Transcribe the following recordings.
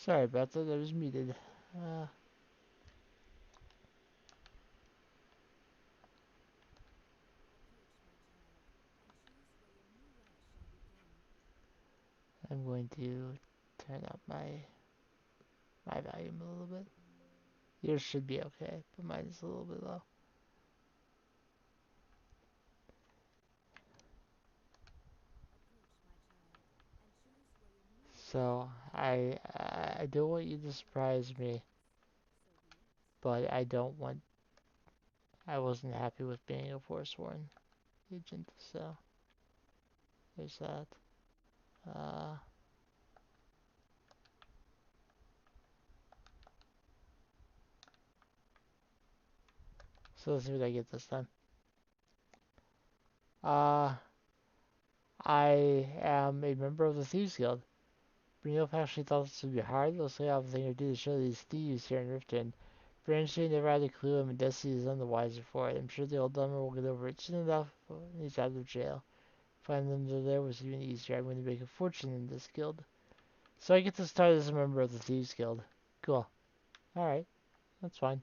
Sorry about that, I was muted. I'm going to turn up my volume a little bit. Yours should be okay, but mine is a little bit low. So I don't want you to surprise me, but I wasn't happy with being a Forsworn agent, so there's that. Uh, so let's see what I get this time. Uh, I am a member of the Thieves Guild. Brynjolf actually thought this would be hard. Looks like I have a thing to do to show these thieves here in Riften. Branche never had a clue, and Desi is none the wiser for it. I'm sure the old dumber will get over it soon enough when he's out of jail. Find them there was even easier. I'm going to make a fortune in this guild. So I get to start as a member of the Thieves Guild. Cool. Alright, that's fine.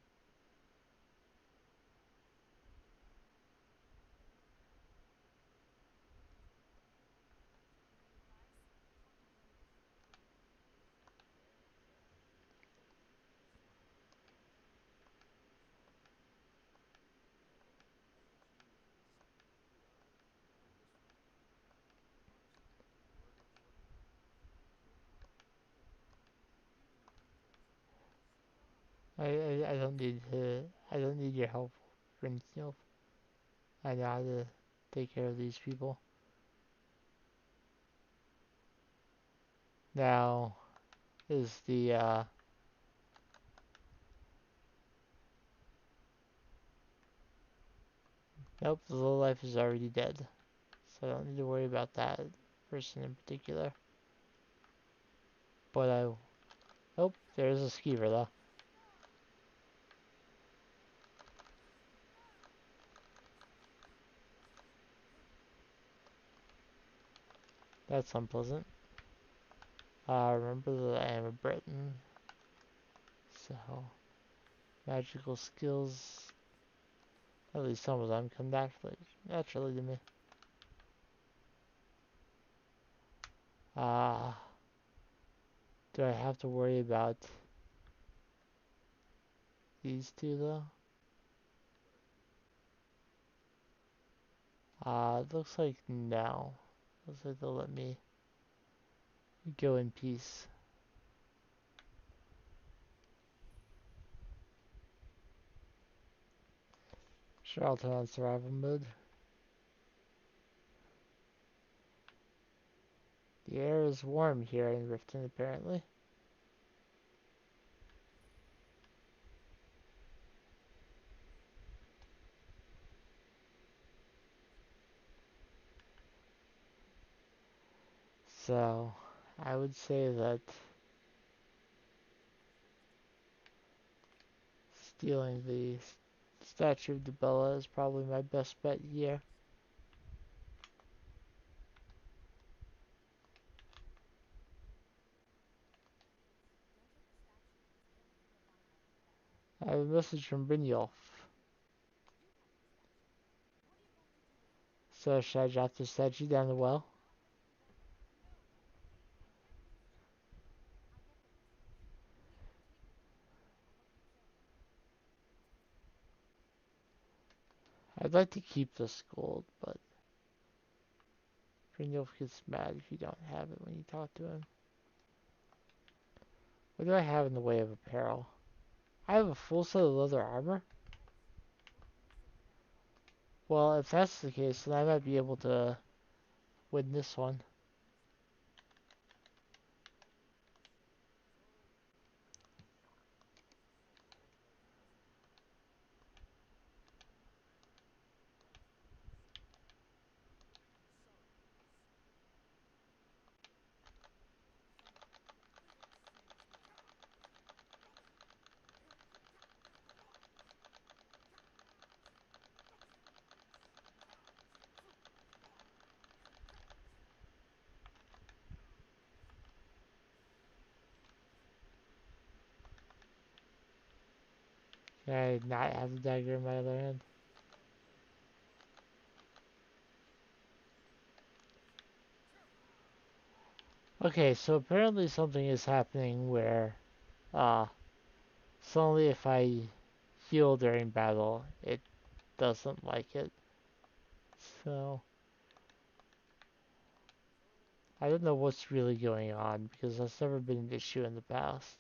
I don't need I don't need your help, Brynjolf. I know how to take care of these people. Now is the nope, the low life is already dead. So I don't need to worry about that person in particular. But oh, there's a skeever though. That's unpleasant. Remember that I am a Breton, so magical skills, at least some of them, come naturally to me. Uh, do I have to worry about these two though? It looks like no. Looks like they'll let me go in peace. Sure, I'll turn on survival mode. The air is warm here in Riften, apparently. So, I would say that stealing the statue of Debella is probably my best bet here. I have a message from Brynjolf. So should I drop the statue down the well? I'd like to keep this gold, but Brynjolf gets mad if you don't have it when you talk to him. What do I have in the way of apparel? I have a full set of leather armor? Well, if that's the case, then I might be able to win this one. Can I not have the dagger in my other hand? Okay, so apparently something is happening where, uh, suddenly if I heal during battle, it doesn't like it. So, I don't know what's really going on because that's never been an issue in the past.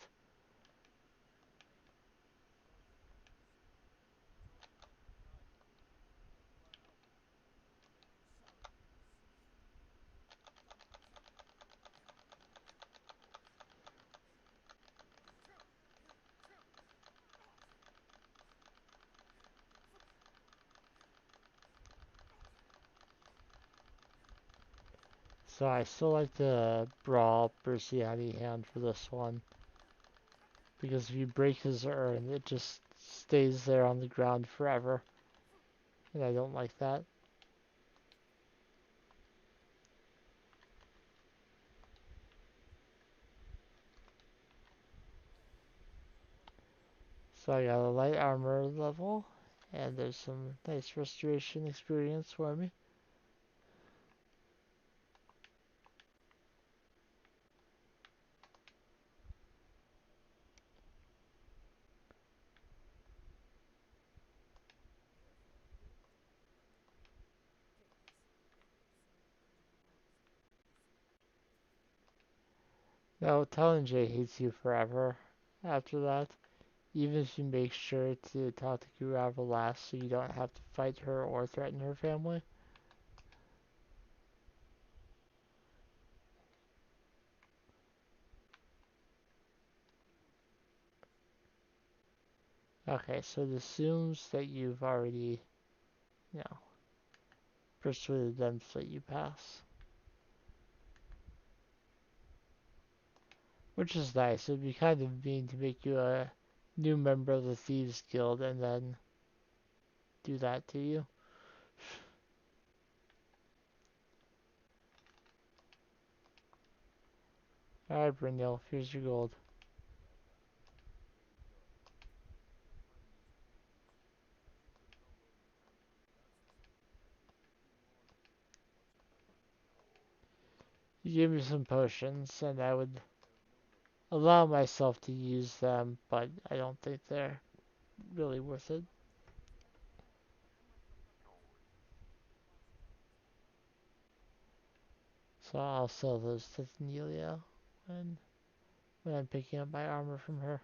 So I still like the Brawl Bersiati hand for this one. Because if you break his urn, it just stays there on the ground forever. And I don't like that. So I got a light armor level, and there's some nice restoration experience for me. Now, Talonjay hates you forever after that, even if you make sure to talk to Gurava last so you don't have to fight her or threaten her family. Okay, so it assumes that you've already, you know, persuaded them to let you pass. Which is nice. It'd be kind of mean to make you a new member of the Thieves Guild and then do that to you. Alright, Brynjol, here's your gold. You gave me some potions, and I would allow myself to use them, but I don't think they're really worth it. So I'll sell those to Nelia when, when I'm picking up my armor from her.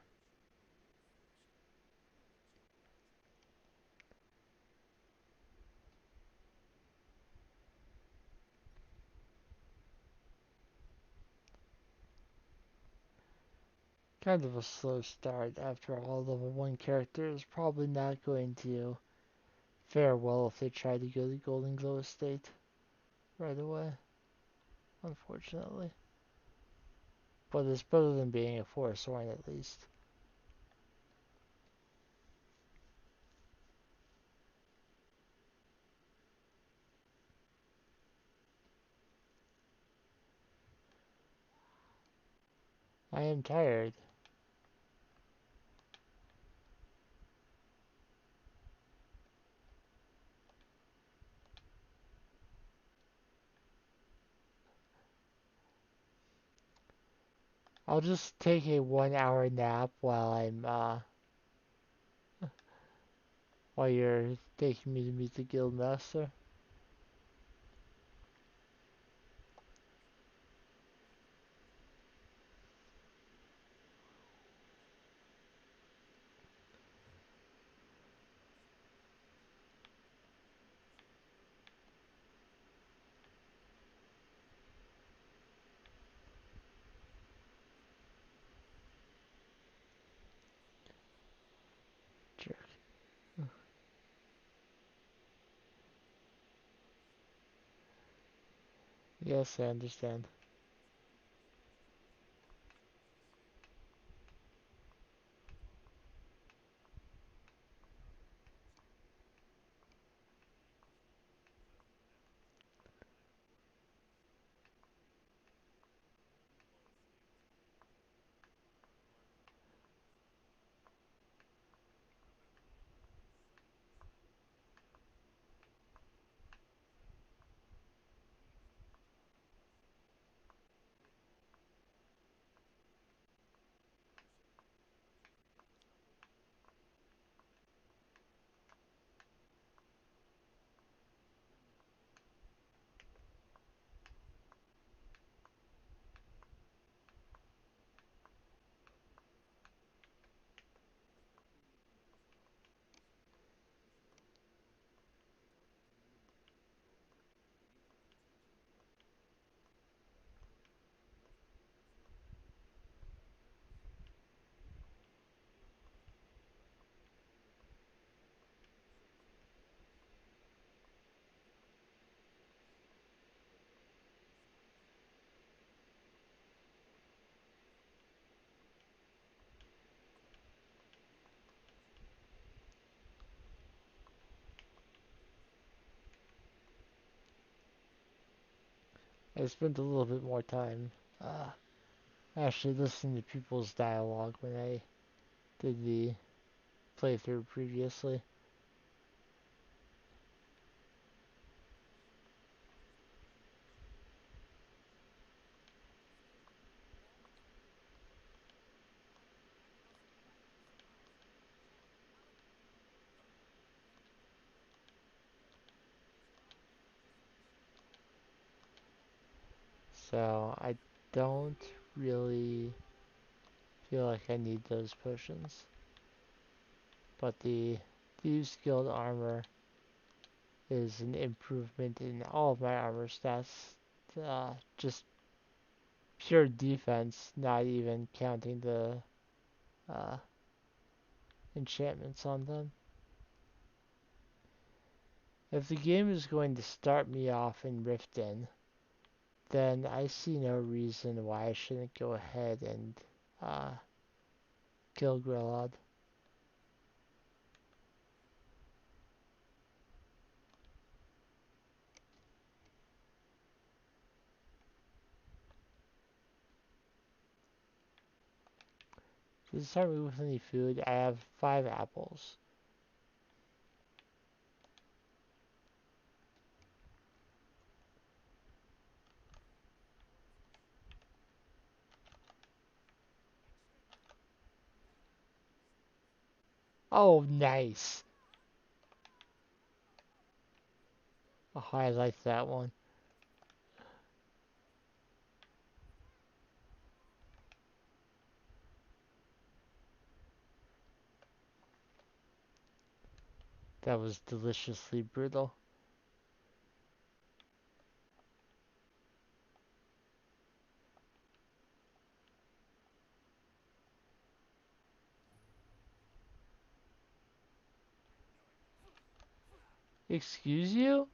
Kind of a slow start after all. Level 1 character is probably not going to fare well if they try to go to Golden Glow Estate right away, unfortunately. But it's better than being a forest one at least. I am tired. I'll just take a 1 hour nap while you're taking me to meet the guild master. Jerk. Yes, I understand. I spent a little bit more time uh, actually listening to people's dialogue when I did the playthrough previously. So I don't really feel like I need those potions. But the Thieves Guild armor is an improvement in all of my armor stats. Just pure defense, not even counting the uh, enchantments on them. If the game is going to start me off in Riften, then I see no reason why I shouldn't go ahead and uh, kill Grillad. To start me with any food, I have 5 apples. Oh, nice. Oh, I like that one. That was deliciously brutal. Excuse you?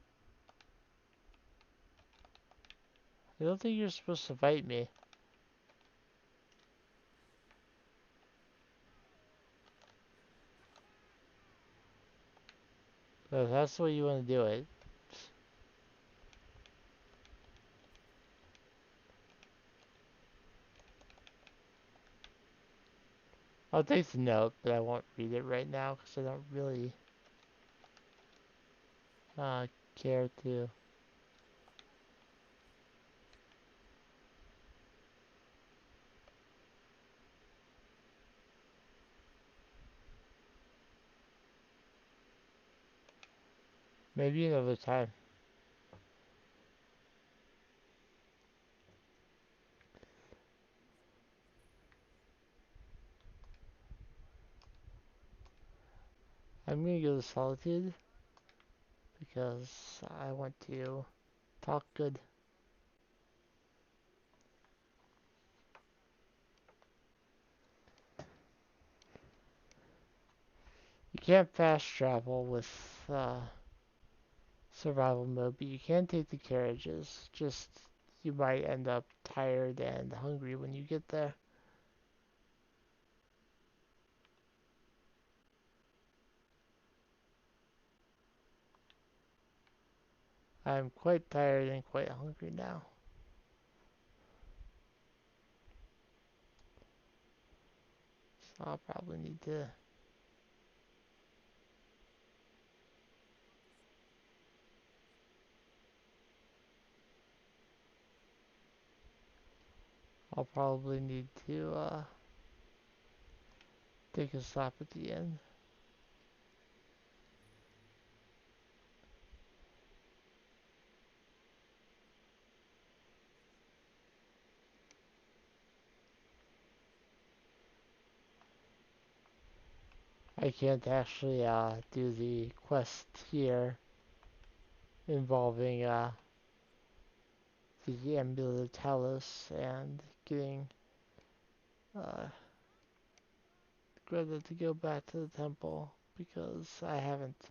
I don't think you're supposed to fight me. But if that's the way you want to do it, I'll take the note, but I won't read it right now because I don't really uh, care to. Maybe another time. I'm gonna go to Solitude because I want to talk good. You can't fast travel with survival mode, but you can take the carriages. Just you might end up tired and hungry when you get there. I'm quite tired and quite hungry now. So I'll probably need to take a stop at the end. I can't actually do the quest here involving the amulet of Talos and getting uh, Greta to go back to the temple because I haven't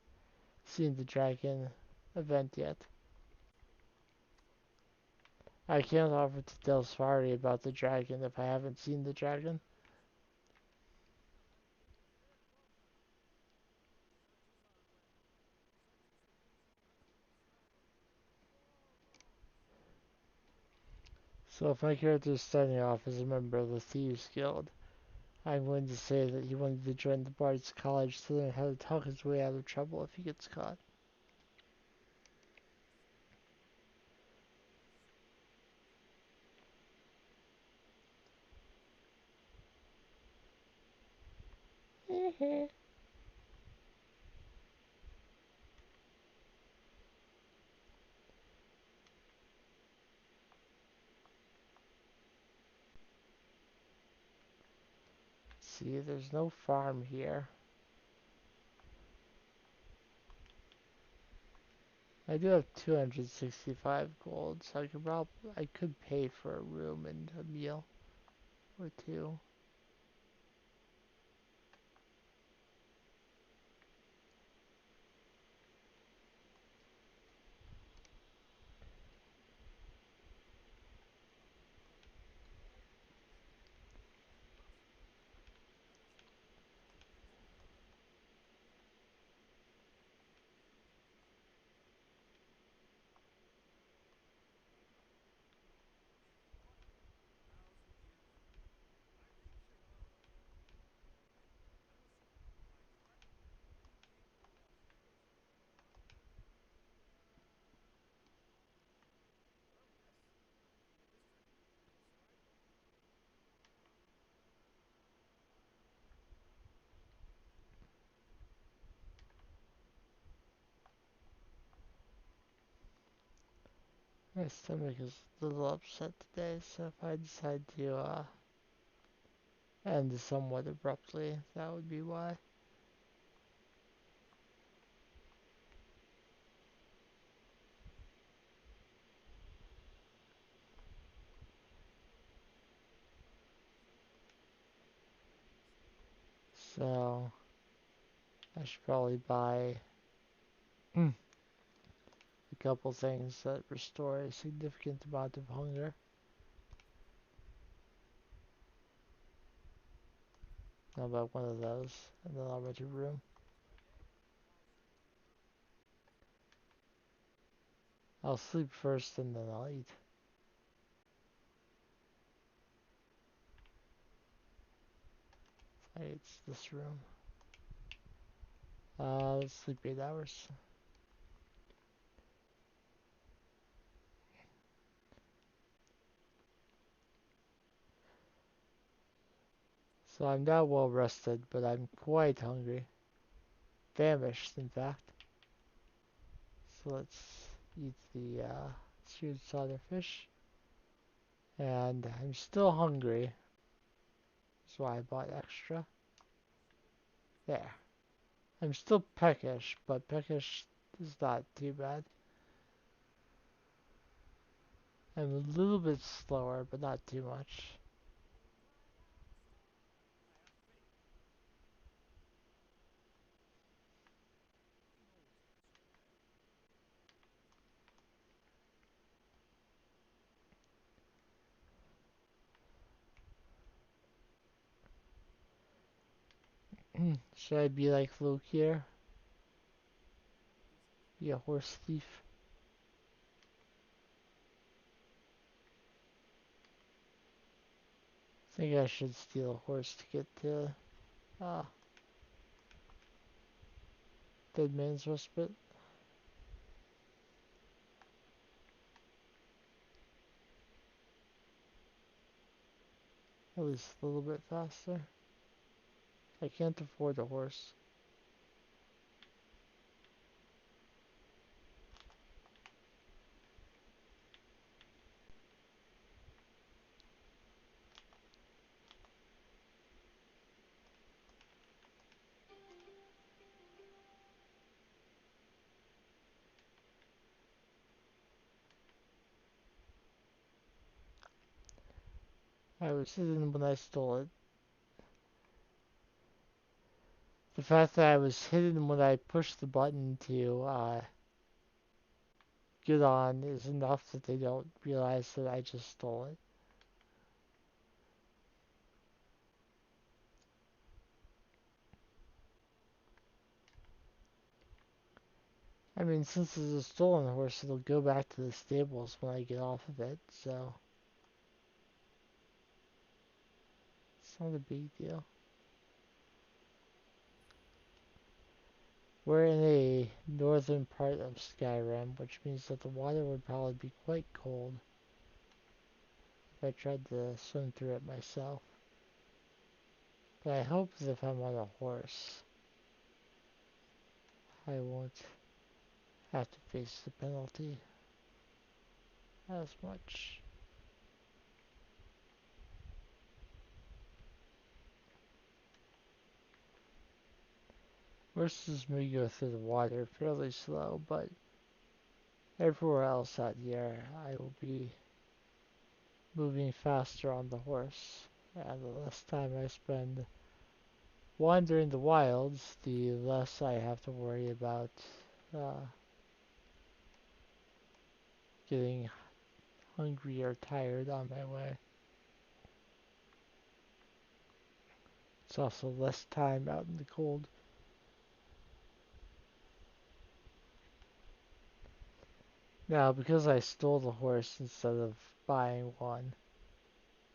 seen the dragon event yet. I can't offer to tell Safari about the dragon if I haven't seen the dragon. So if my character is starting off as a member of the Thieves Guild, I'm going to say that he wanted to join the Bard's College to learn how to talk his way out of trouble if he gets caught. See, there's no farm here. I do have 265 gold, so I could pay for a room and a meal or two. My stomach is a little upset today, so if I decide to end somewhat abruptly, that would be why. So I should probably buy a couple things that restore a significant amount of hunger. How about one of those, and then I'll rent a room. I'll sleep first and then I'll eat. It's this room. Let's sleep 8 hours. So I'm not well rested, but I'm quite hungry. Famished, in fact. So let's eat the stewed solder fish. And I'm still hungry. That's why I bought extra. There. I'm still peckish, but peckish is not too bad. I'm a little bit slower, but not too much. Should I be like Luke here? Be a horse thief? I think I should steal a horse to get to uh, Dead Man's Respite. At least a little bit faster. I can't afford a horse. I was hidden when I stole it. The fact that I was hidden when I pushed the button to get on is enough that they don't realize that I just stole it. I mean, since it's a stolen horse, it'll go back to the stables when I get off of it, so... It's not a big deal. We're in a northern part of Skyrim, which means that the water would probably be quite cold if I tried to swim through it myself. But I hope that if I'm on a horse, I won't have to face the penalty as much. Horses may go through the water fairly slow, but everywhere else out here, I will be moving faster on the horse. And the less time I spend wandering the wilds, the less I have to worry about uh, getting hungry or tired on my way. It's also less time out in the cold. Now, because I stole the horse instead of buying one,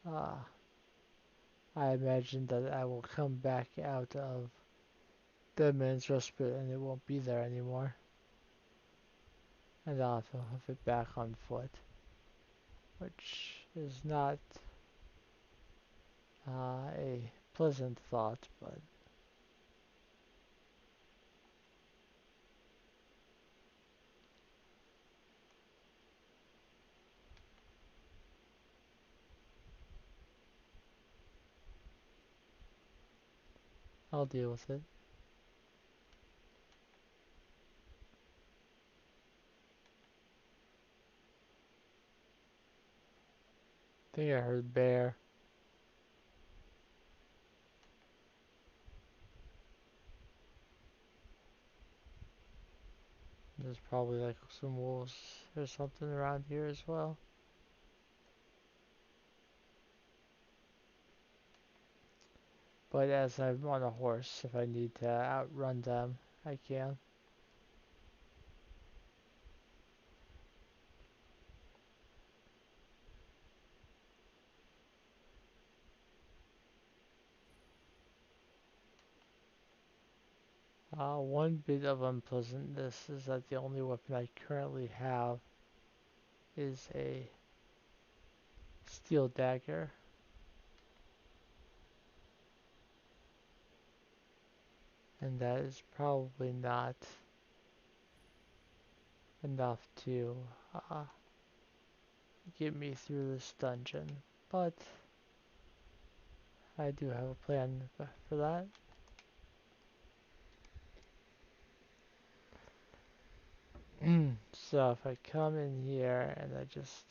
uh, I imagine that I will come back out of Dead Man's Respite and it won't be there anymore. And I'll have to hoof it back on foot, which is not a pleasant thought, but I'll deal with it. I think I heard bear. There's probably like some wolves or something around here as well. But as I'm on a horse, if I need to outrun them, I can. One bit of unpleasantness is that the only weapon I currently have is a steel dagger. And that is probably not enough to uh, get me through this dungeon. But I do have a plan for that. So if I come in here and I just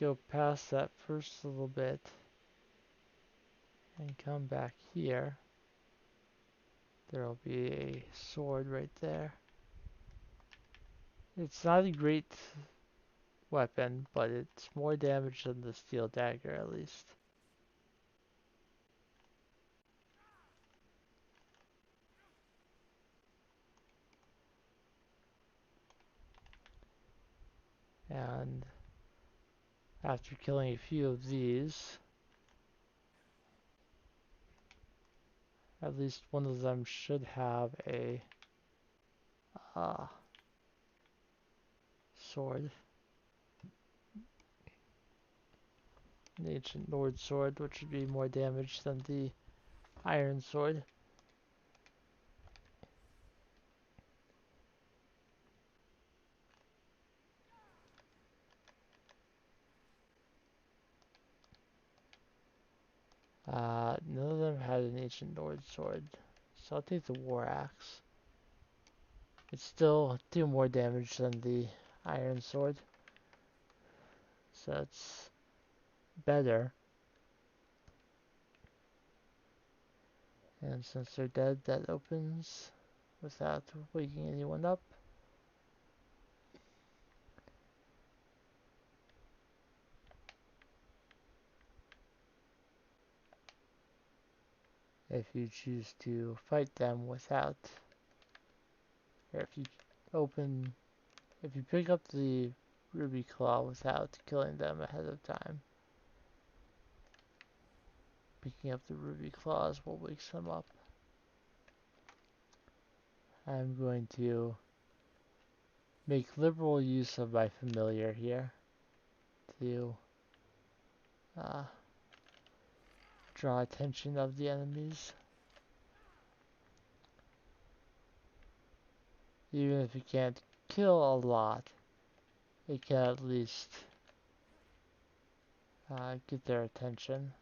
go past that first little bit and come back here, there'll be a sword right there. It's not a great weapon, but it's more damage than the steel dagger at least. And after killing a few of these, at least one of them should have a uh, sword. An ancient Nord sword, which would be more damage than the iron sword. None of them had an ancient Nord sword, so I'll take the war axe. It's still do more damage than the iron sword, so it's better. And since they're dead, that opens without waking anyone up. If you choose to fight them without, or if you open, if you pick up the ruby claw without killing them ahead of time, picking up the ruby claws will wakes him up. I'm going to make liberal use of my familiar here to uh, draw attention of the enemies. Even if it can't kill a lot, it can at least get their attention.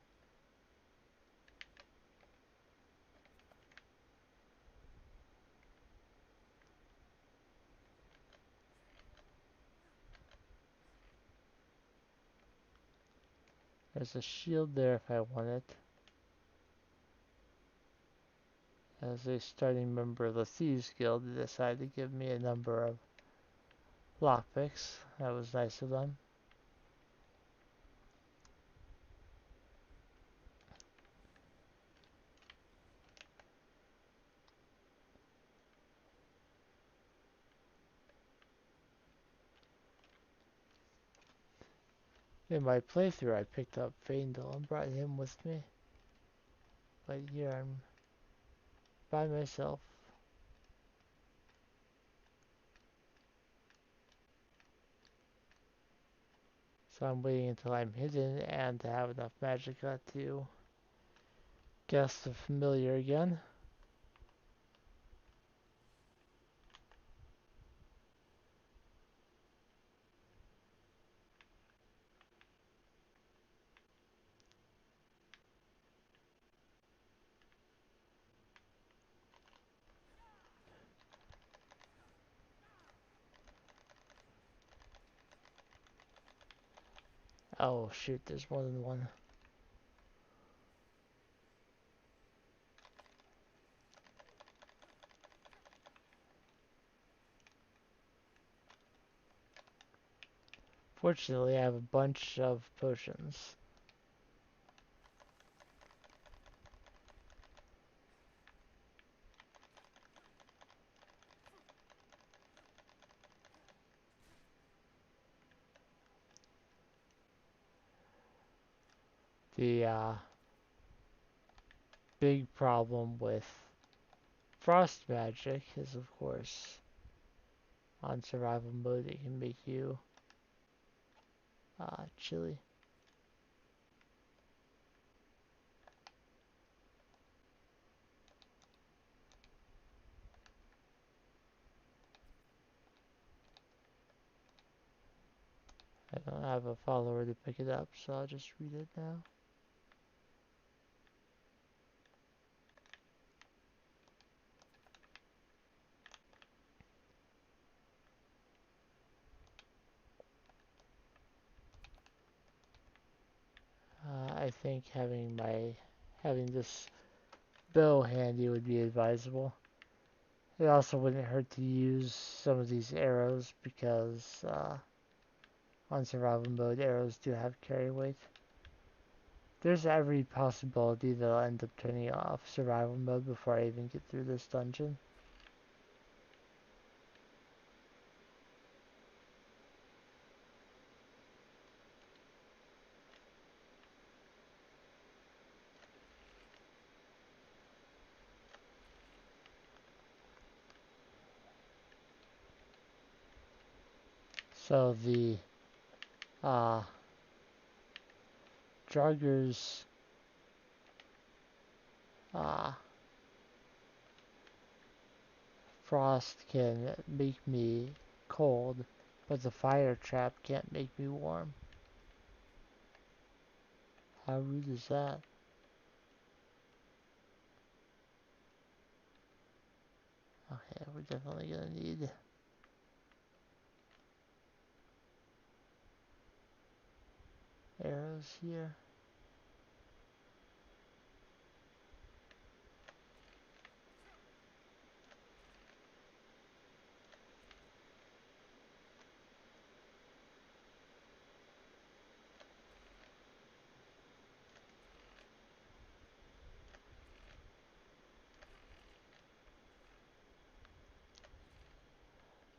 There's a shield there if I want it. As a starting member of the Thieves Guild, they decided to give me a number of lockpicks. That was nice of them. In my playthrough, I picked up Faendal and brought him with me. But here I'm by myself. So I'm waiting until I'm hidden and to have enough magicka to guess the familiar again. Oh shoot, there's more than one. Fortunately, I have a bunch of potions. The big problem with frost magic is, of course, on survival mode, it can make you chilly. I don't have a follower to pick it up, so I'll just read it now. I think having this bow handy would be advisable. It also wouldn't hurt to use some of these arrows because on survival mode arrows do have carry weight. There's every possibility that I'll end up turning off survival mode before I even get through this dungeon. So the Draugrs frost can make me cold, but the fire trap can't make me warm. How rude is that? Okay, we're definitely gonna need arrows here.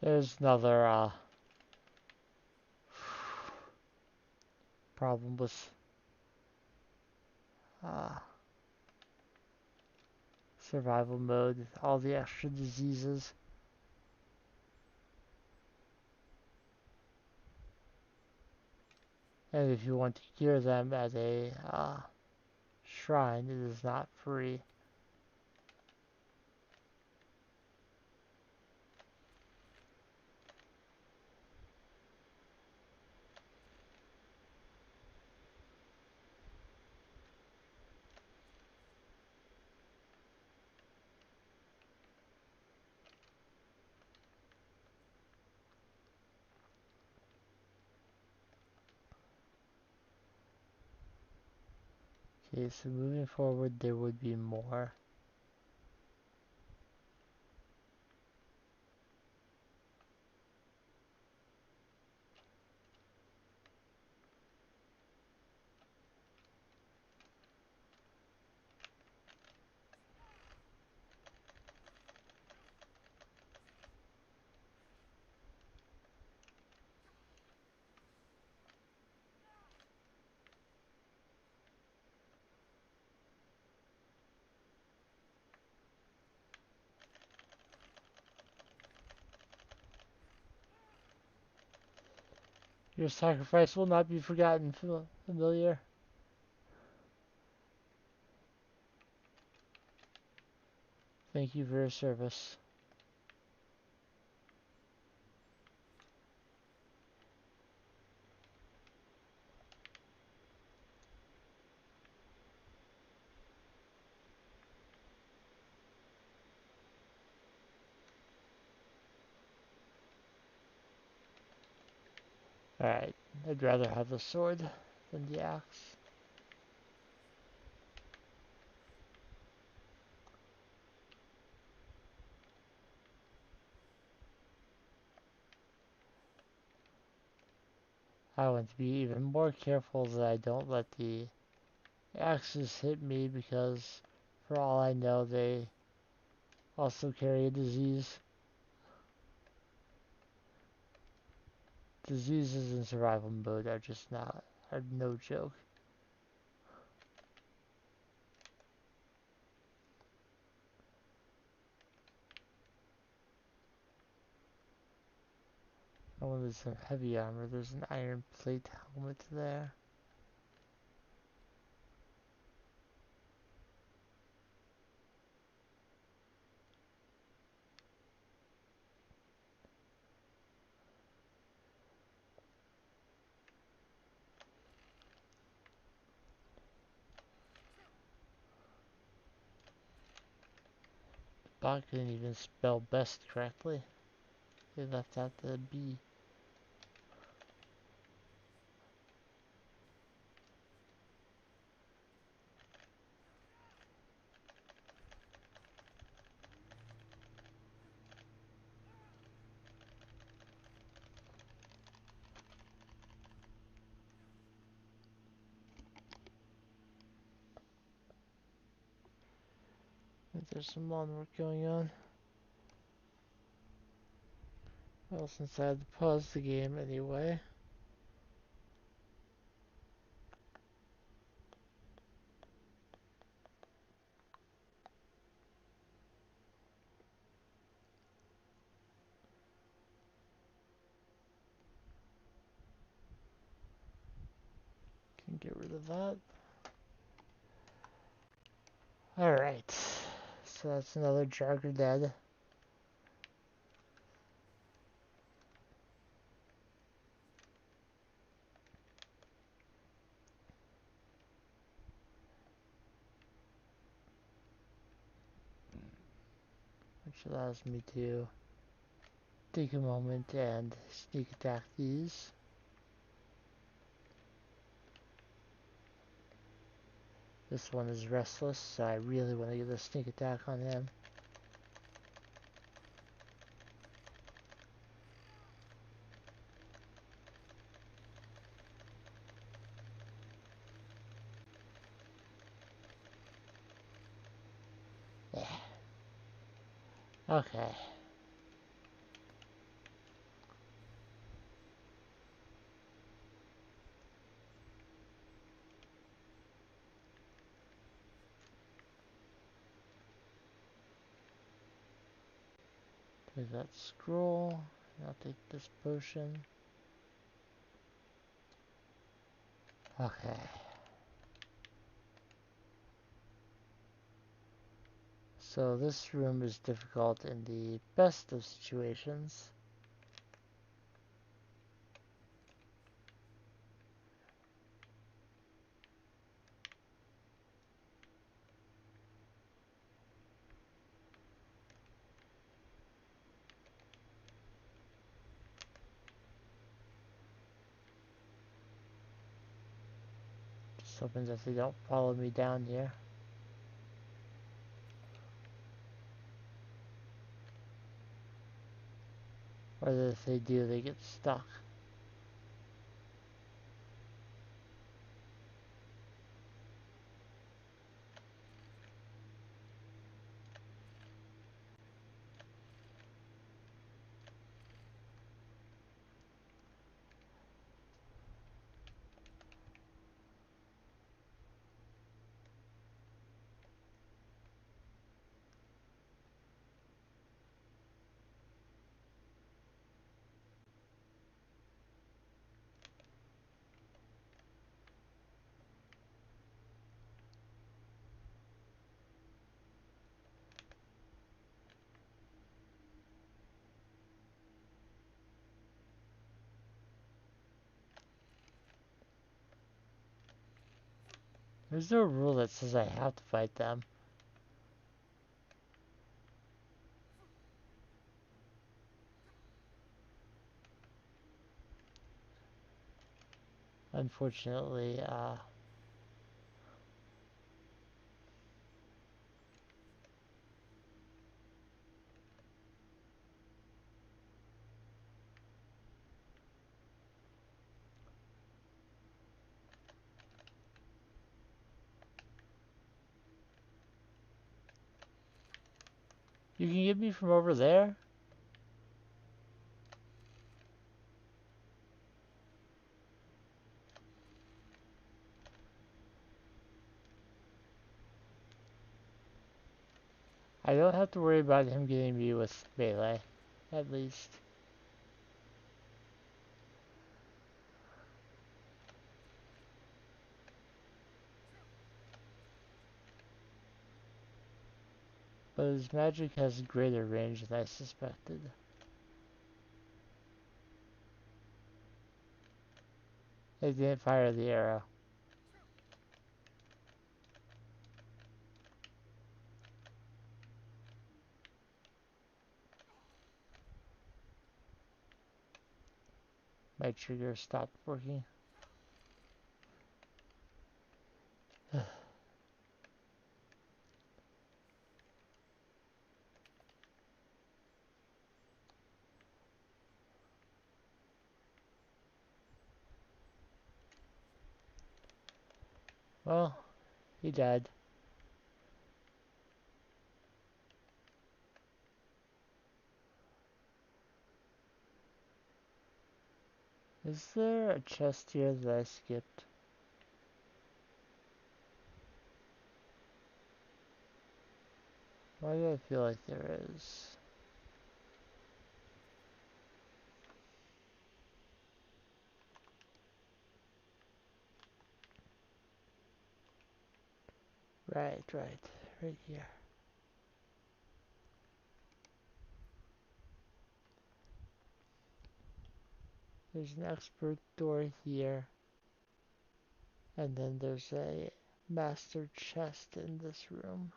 There's another problem with survival mode with all the extra diseases. And if you want to cure them at a shrine, it is not free. Okay, so moving forward, there would be more. Your sacrifice will not be forgotten, familiar. Thank you for your service. Alright, I'd rather have the sword than the axe. I want to be even more careful that I don't let the axes hit me because, for all I know, they also carry a disease. Diseases in survival mode are just are no joke. I wanted some heavy armor. There's an iron plate helmet there. Bot couldn't even spell best correctly. They left out the B. There's some lawn work going on. Well, since I had to pause the game anyway. Can get rid of that. Alright. So that's another Jarger dead. Which allows me to take a moment and sneak attack these. This one is restless, so I really want to get a sneak attack on him. Yeah. Okay. Take that scroll. I'll take this potion. Okay. So this room is difficult in the best of situations. Just hoping that they don't follow me down here. Or that if they do, they get stuck. There's no rule that says I have to fight them. Unfortunately, you can get me from over there? I don't have to worry about him getting me with melee, at least. But his magic has greater range than I suspected. They didn't fire the arrow. My trigger stopped working. Well, he died. Is there a chest here that I skipped? Why do I feel like there is? Right here. There's an expert door here. And then there's a master chest in this room.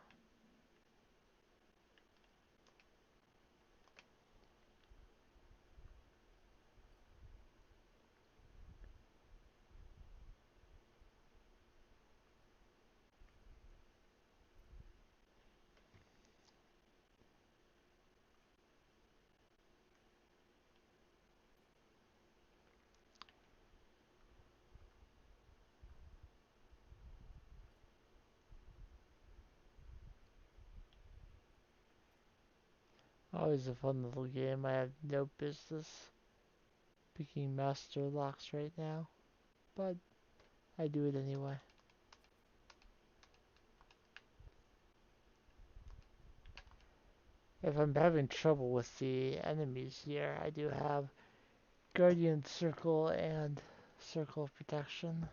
Always a fun little game. I have no business picking master locks right now, but I do it anyway. If I'm having trouble with the enemies here, I do have Guardian Circle and Circle of Protection.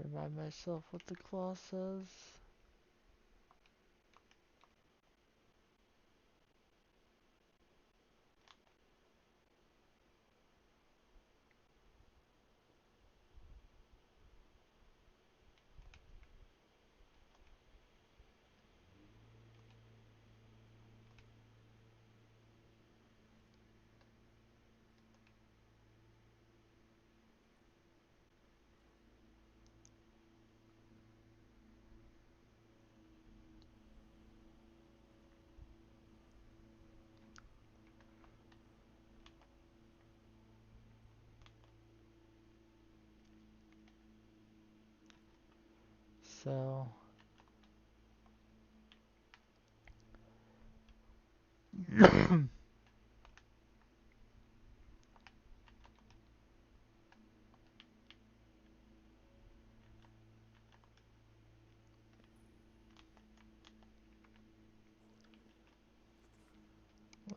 Remind myself what the claw says. So,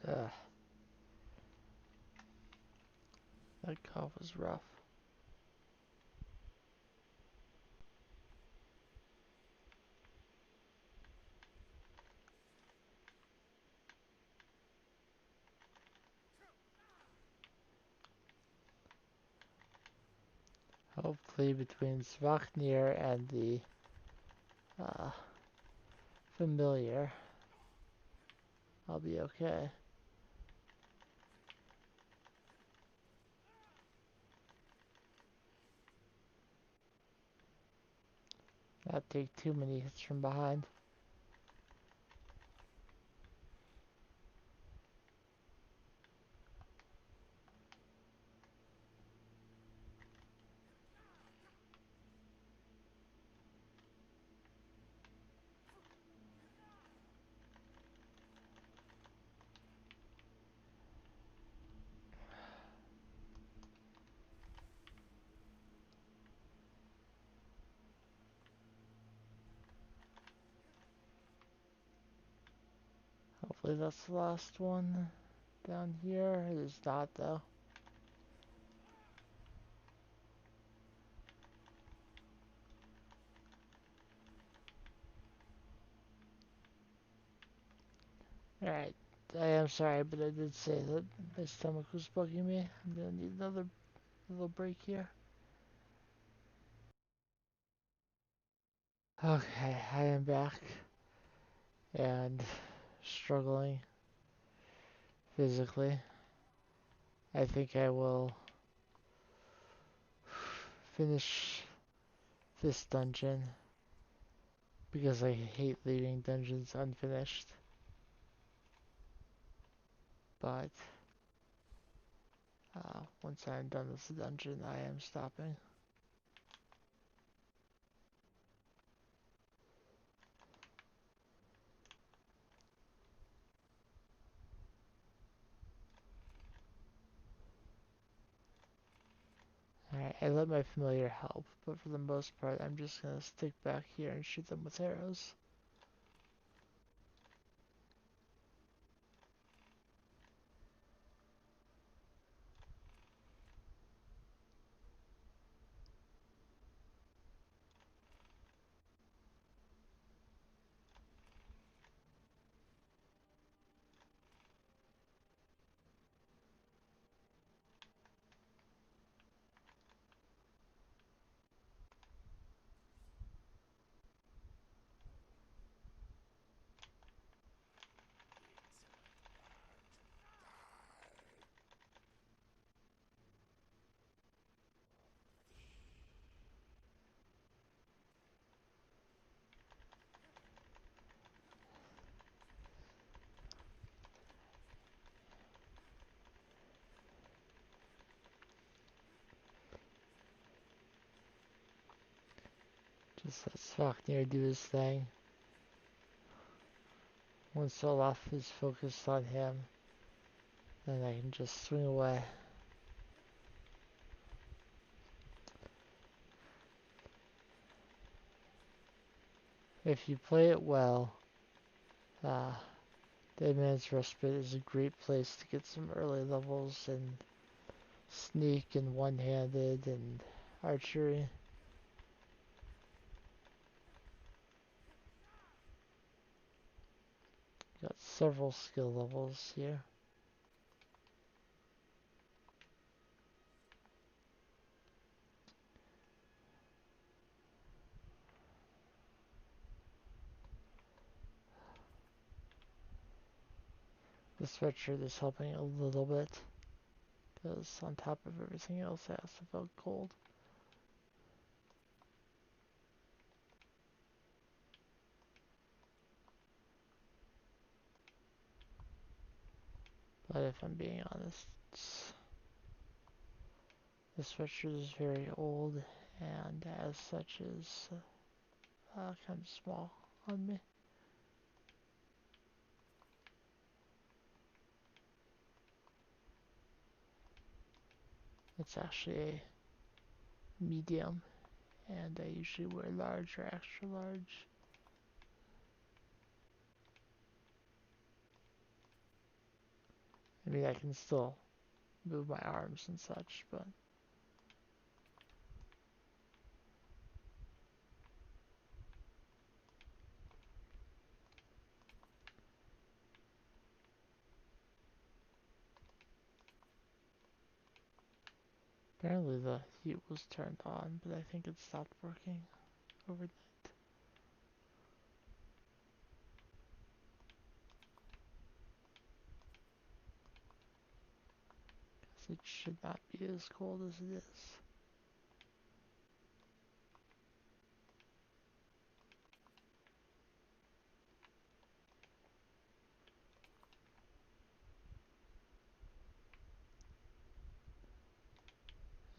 ugh, that cough was rough. Hopefully between Svaknir and the uh, familiar, I'll be okay. Not take too many hits from behind. Hopefully that's the last one down here. It is not though. Alright, I am sorry, but I did say that my stomach was bugging me. I'm gonna need another little break here. Okay, I am back and struggling physically. I think I will finish this dungeon because I hate leaving dungeons unfinished. But once I'm done with the dungeon, I am stopping. Alright, I let my familiar help, but for the most part, I'm just gonna stick back here and shoot them with arrows. Just let Svaknir do his thing. Once Olaf is focused on him, then I can just swing away. If you play it well, Dead Man's Respite is a great place to get some early levels and sneak and one-handed and archery. Got several skill levels here. The sweatshirt is helping a little bit, because on top of everything else I also felt cold. But if I'm being honest, the sweatshirt is very old and as such is kind of small on me. It's actually a medium, and I usually wear large or extra large. I mean, I can still move my arms and such, but apparently the heat was turned on, but I think it stopped working overnight. It should not be as cold as it is.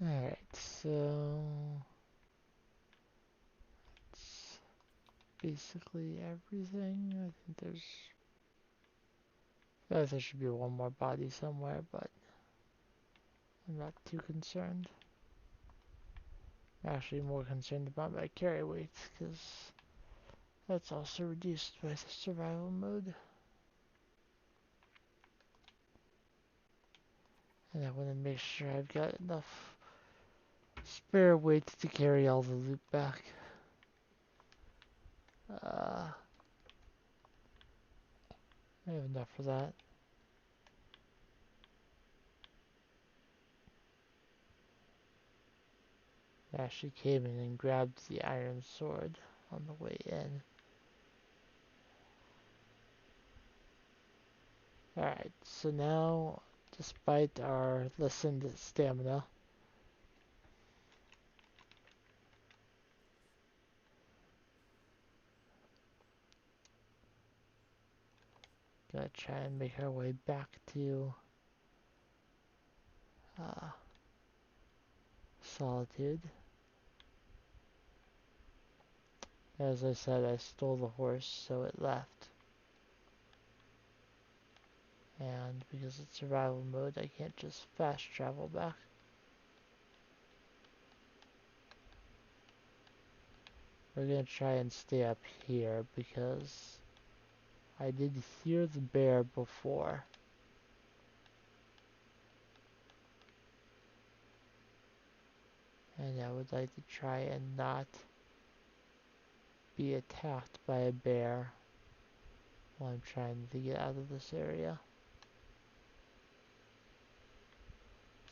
Alright, so that's basically everything. I think there should be one more body somewhere, but I'm not too concerned. I'm actually more concerned about my carry weight, because that's also reduced by the survival mode. And I want to make sure I've got enough spare weight to carry all the loot back. I have enough for that. I actually came in and grabbed the iron sword on the way in. Alright, so now, despite our lessened stamina, gonna try and make our way back to Solitude. As I said, I stole the horse, so it left. And because it's survival mode, I can't just fast travel back. We're gonna try and stay up here because I did hear the bear before. And I would like to try and not be attacked by a bear while I'm trying to get out of this area.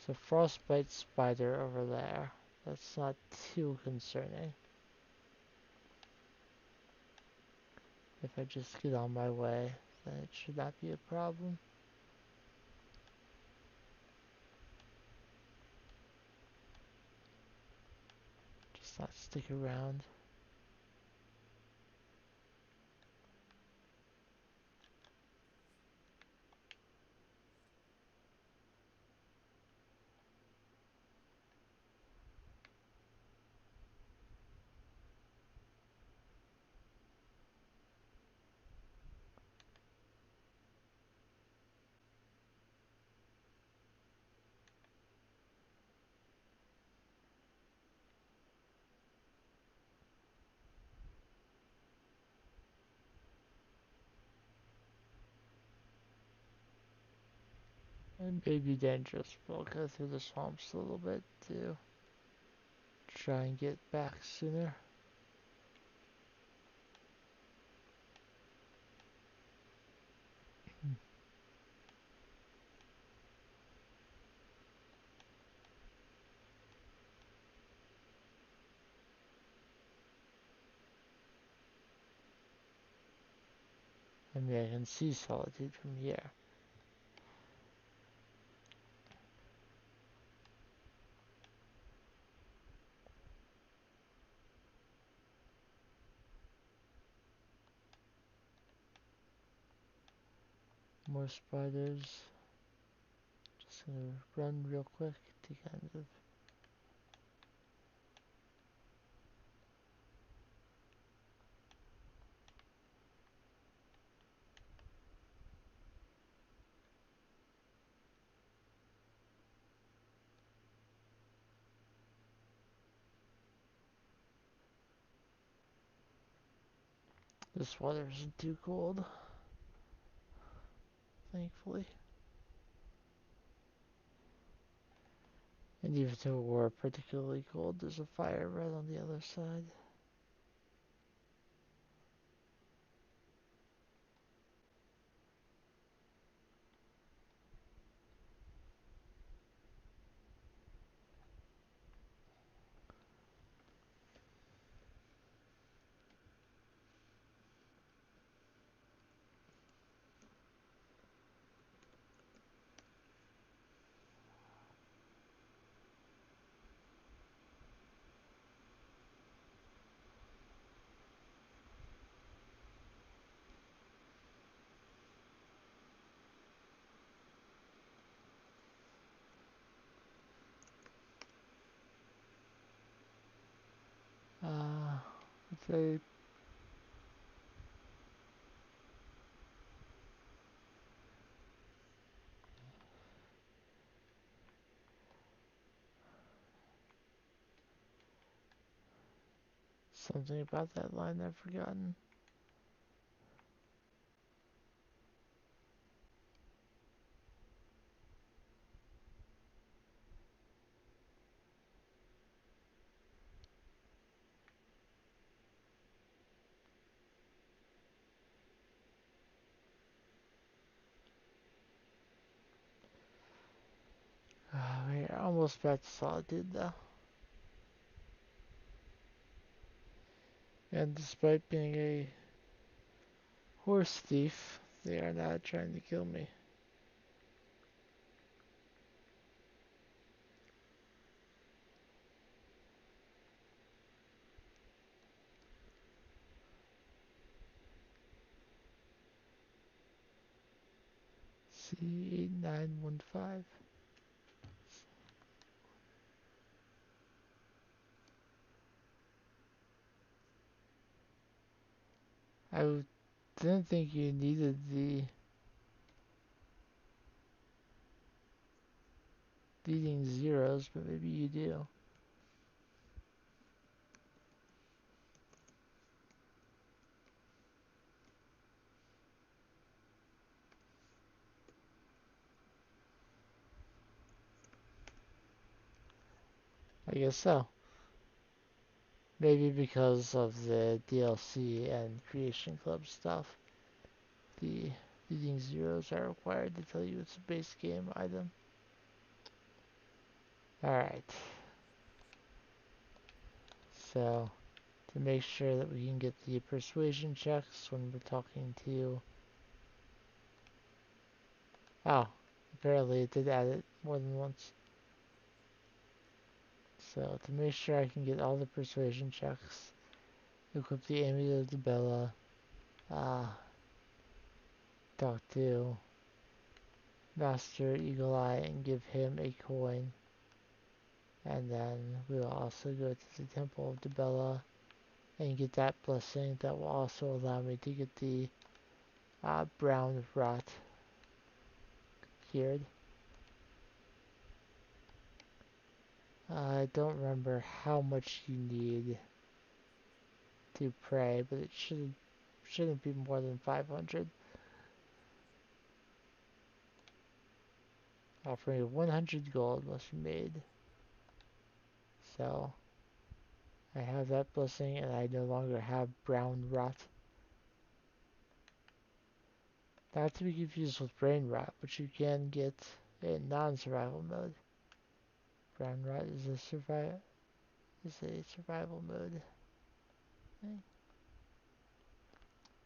So frostbite spider over there. That's not too concerning. If I just get on my way, then it should not be a problem. Just not stick around. It may be dangerous, but I'll go through the swamps a little bit to try and get back sooner. I mean, I can see Solitude from here. More spiders. Just gonna run real quick to kind of. This water isn't too cold, thankfully. And even if it were particularly cold, there's a fire right on the other side. Let's say something about that line I've forgotten. We're almost back to Solitude though. And despite being a horse thief, they are not trying to kill me. C8915. I didn't think you needed the leading zeros, but maybe you do. I guess so. Maybe because of the DLC and Creation Club stuff, the leading zeros are required to tell you it's a base game item. Alright, so to make sure that we can get the persuasion checks when we're talking to... Oh, apparently it did add it more than once. So to make sure I can get all the persuasion checks, equip the Amulet of Bella, talk to Master Eagle Eye and give him a coin. And then we'll also go to the Temple of Dibella and get that blessing that will also allow me to get the brown rot cured. I don't remember how much you need to pray, but it shouldn't be more than 500. Offering of 100 gold must be made. So, I have that blessing and I no longer have brown rot. Not to be confused with brain rot, which you can get in non-survival mode. Brown rot is a survival mode thing.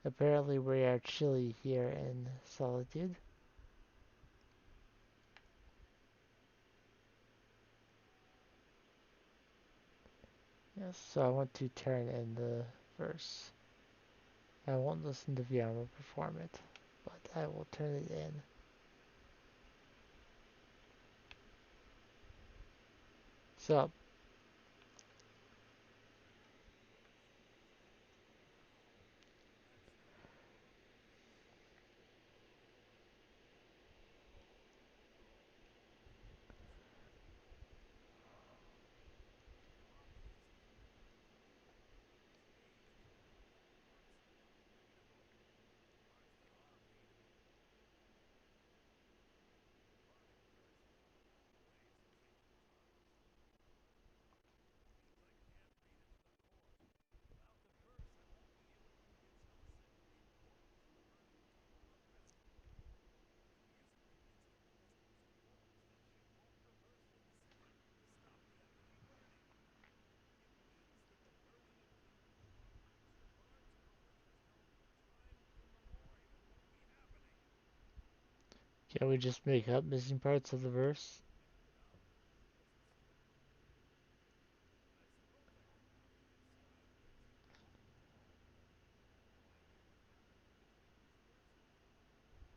Apparently we are chilly here in Solitude. Yes, so I want to turn in the verse. I won't listen to Viama perform it, but I will turn it in. So, can we just make up missing parts of the verse?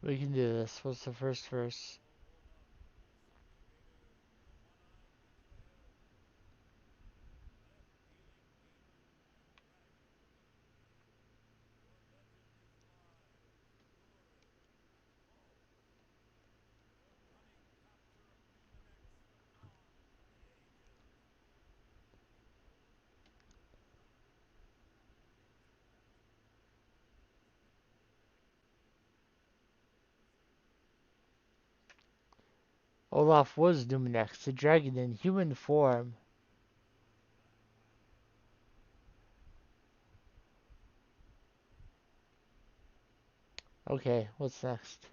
We can do this. What's the first verse? Olaf was Numenex, the dragon in human form. Okay, what's next?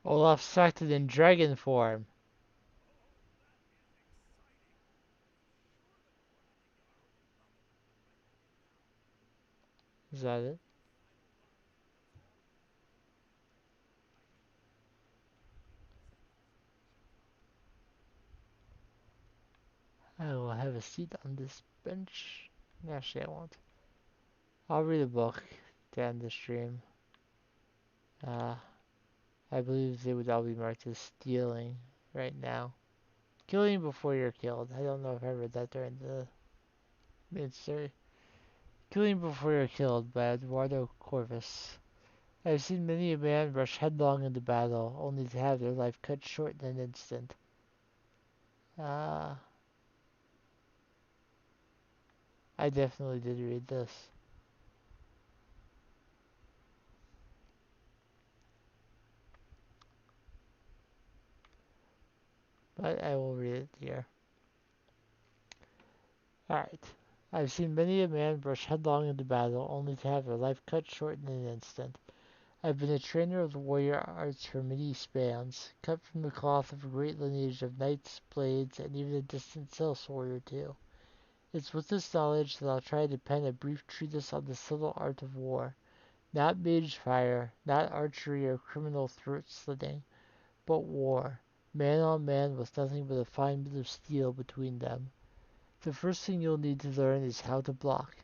Olaf acted in dragon form. Is that it? I will have a seat on this bench. Actually, I won't. I'll read a book to end the stream. Uh, I believe they would all be marked as stealing right now. Killing before you're killed. I don't know if I read that during the mid-story. Killing Before You're Killed by Eduardo Corvus. I have seen many a man rush headlong into battle, only to have their life cut short in an instant. Ah, I definitely did read this. But I will read it here. Alright. I've seen many a man rush headlong into battle, only to have their life cut short in an instant. I've been a trainer of the warrior arts for many spans, cut from the cloth of a great lineage of knights, blades, and even a distant sellsword or two. It's with this knowledge that I'll try to pen a brief treatise on the subtle art of war. Not mage fire, not archery or criminal throat slitting, but war, man on man with nothing but a fine bit of steel between them. The first thing you'll need to learn is how to block.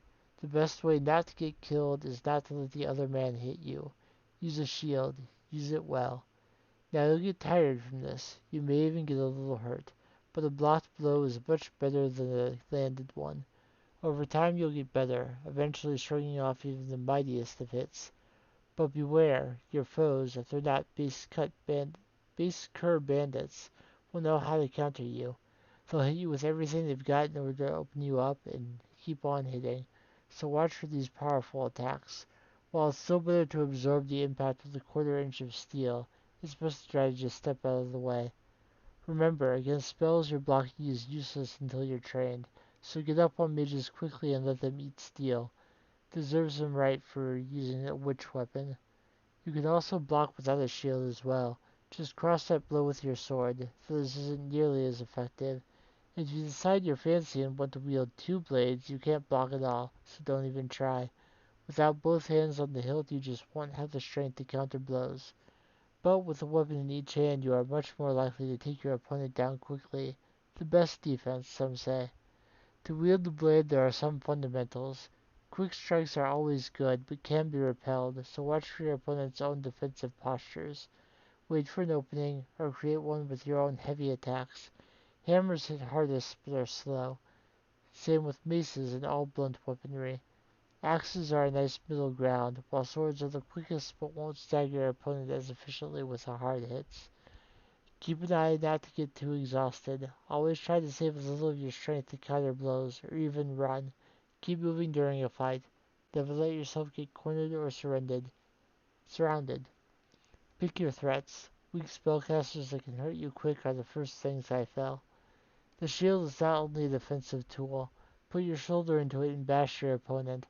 The best way not to get killed is not to let the other man hit you. Use a shield. Use it well. Now you'll get tired from this. You may even get a little hurt. But a blocked blow is much better than a landed one. Over time you'll get better, eventually shrugging off even the mightiest of hits. But beware, your foes, if they're not base cur bandits, will know how to counter you. They'll hit you with everything they've got in order to open you up and keep on hitting. So watch for these powerful attacks. While it's still better to absorb the impact with a quarter inch of steel, it's best to try to just step out of the way. Remember, against spells your blocking is useless until you're trained, so get up on mages quickly and let them eat steel. Deserves some right for using a witch weapon. You can also block without a shield as well. Just cross that blow with your sword, though this isn't nearly as effective. If you decide you're fancy and want to wield two blades, you can't block at all, so don't even try. Without both hands on the hilt, you just won't have the strength to counter blows. But with a weapon in each hand, you are much more likely to take your opponent down quickly. The best defense, some say. To wield the blade, there are some fundamentals. Quick strikes are always good, but can be repelled, so watch for your opponent's own defensive postures. Wait for an opening, or create one with your own heavy attacks. Hammers hit hardest, but are slow. Same with maces and all blunt weaponry. Axes are a nice middle ground, while swords are the quickest but won't stagger your opponent as efficiently with the hard hits. Keep an eye not to get too exhausted. Always try to save a little of your strength to counter blows, or even run. Keep moving during a fight. Never let yourself get cornered or surrounded. Pick your threats. Weak spellcasters that can hurt you quick are the first things I fell. The shield is not only a defensive tool. Put your shoulder into it and bash your opponent.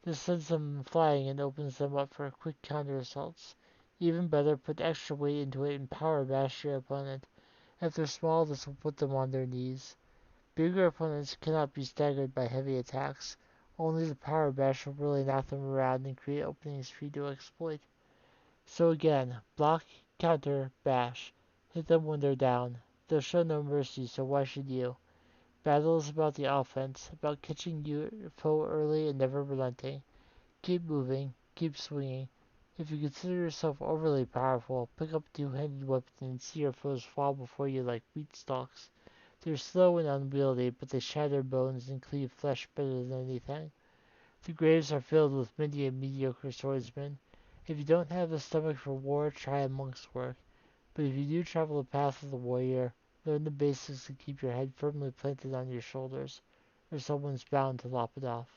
This sends them flying and opens them up for quick counter assaults. Even better, put extra weight into it and power bash your opponent. If they're small, this will put them on their knees. Bigger opponents cannot be staggered by heavy attacks. Only the power bash will really knock them around and create openings for you to exploit. So again, block, counter, bash. Hit them when they're down. They'll show no mercy, so why should you? Battle is about the offense, about catching your foe early and never relenting. Keep moving, keep swinging. If you consider yourself overly powerful, pick up a two-handed weapon and see your foes fall before you like wheat stalks. They're slow and unwieldy, but they shatter bones and cleave flesh better than anything. The graves are filled with many a mediocre swordsman. If you don't have the stomach for war, try a monk's work. But if you do travel the path of the warrior, learn the basics to keep your head firmly planted on your shoulders, or someone's bound to lop it off.